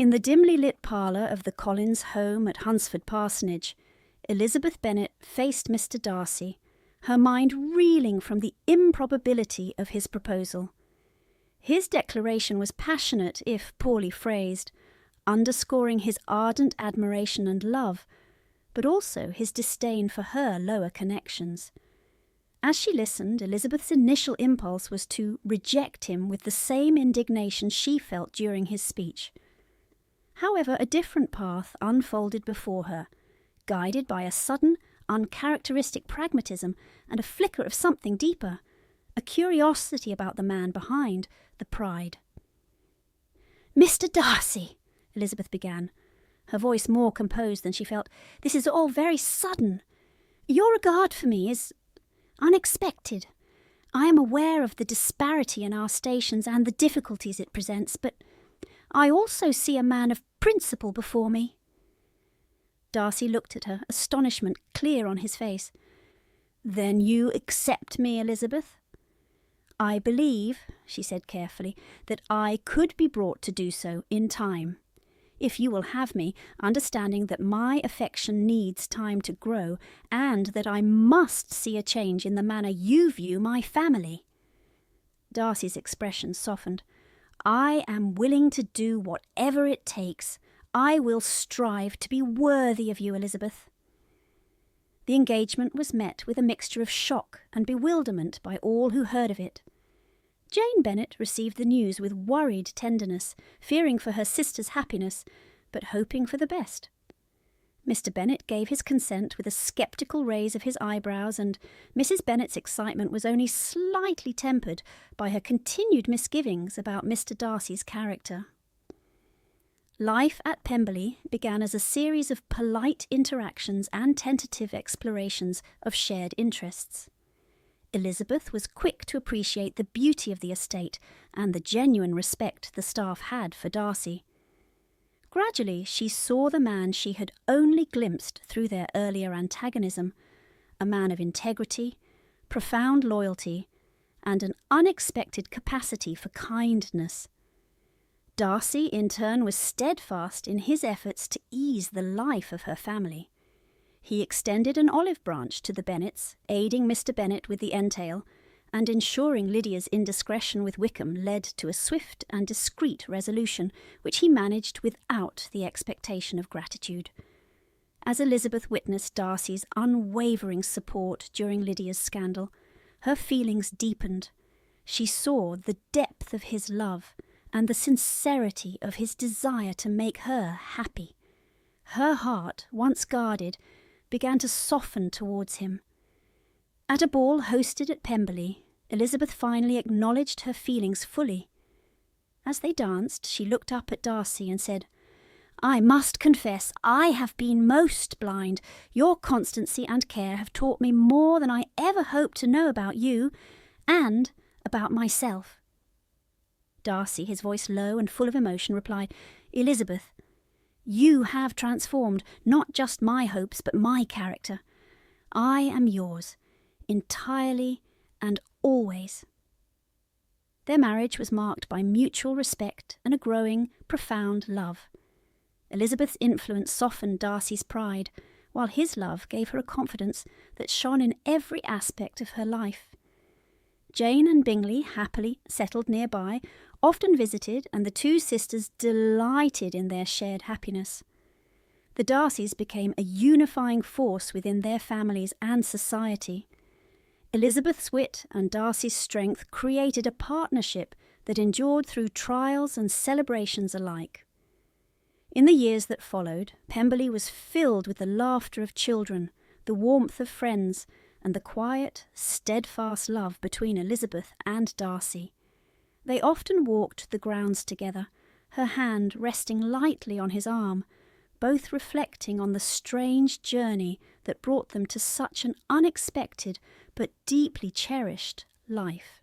In the dimly lit parlour of the Collins home at Hunsford Parsonage, Elizabeth Bennet faced Mr. Darcy, her mind reeling from the improbability of his proposal. His declaration was passionate, if poorly phrased, underscoring his ardent admiration and love, but also his disdain for her lower connections. As she listened, Elizabeth's initial impulse was to reject him with the same indignation she felt during his speech. However, a different path unfolded before her, guided by a sudden, uncharacteristic pragmatism and a flicker of something deeper, a curiosity about the man behind the pride. "Mr. Darcy," Elizabeth began, her voice more composed than she felt, "this is all very sudden. Your regard for me is unexpected. I am aware of the disparity in our stations and the difficulties it presents, but I also see a man of principle before me." Darcy looked at her, astonishment clear on his face. "Then you accept me, Elizabeth?" "I believe," she said carefully, "that I could be brought to do so in time. If you will have me, understanding that my affection needs time to grow, and that I must see a change in the manner you view my family." Darcy's expression softened. "I am willing to do whatever it takes. I will strive to be worthy of you, Elizabeth." The engagement was met with a mixture of shock and bewilderment by all who heard of it. Jane Bennet received the news with worried tenderness, fearing for her sister's happiness, but hoping for the best. Mr. Bennet gave his consent with a sceptical raise of his eyebrows, and Mrs. Bennet's excitement was only slightly tempered by her continued misgivings about Mr. Darcy's character. Life at Pemberley began as a series of polite interactions and tentative explorations of shared interests. Elizabeth was quick to appreciate the beauty of the estate and the genuine respect the staff had for Darcy. Gradually, she saw the man she had only glimpsed through their earlier antagonism, a man of integrity, profound loyalty, and an unexpected capacity for kindness. Darcy, in turn, was steadfast in his efforts to ease the life of her family. He extended an olive branch to the Bennets, aiding Mr. Bennet with the entail, and ensuring Lydia's indiscretion with Wickham led to a swift and discreet resolution, which he managed without the expectation of gratitude. As Elizabeth witnessed Darcy's unwavering support during Lydia's scandal, her feelings deepened. She saw the depth of his love and the sincerity of his desire to make her happy. Her heart, once guarded, began to soften towards him. At a ball hosted at Pemberley, Elizabeth finally acknowledged her feelings fully. As they danced, she looked up at Darcy and said, "I must confess I have been most blind. Your constancy and care have taught me more than I ever hoped to know about you and about myself." Darcy, his voice low and full of emotion, replied, "Elizabeth, you have transformed not just my hopes but my character. I am yours, entirely and always." Their marriage was marked by mutual respect and a growing, profound love. Elizabeth's influence softened Darcy's pride, while his love gave her a confidence that shone in every aspect of her life. Jane and Bingley, happily settled nearby, often visited, and the two sisters delighted in their shared happiness. The Darcys became a unifying force within their families and society. Elizabeth's wit and Darcy's strength created a partnership that endured through trials and celebrations alike. In the years that followed, Pemberley was filled with the laughter of children, the warmth of friends, and the quiet, steadfast love between Elizabeth and Darcy. They often walked the grounds together, her hand resting lightly on his arm, both reflecting on the strange journey that brought them to such an unexpected but deeply cherished life.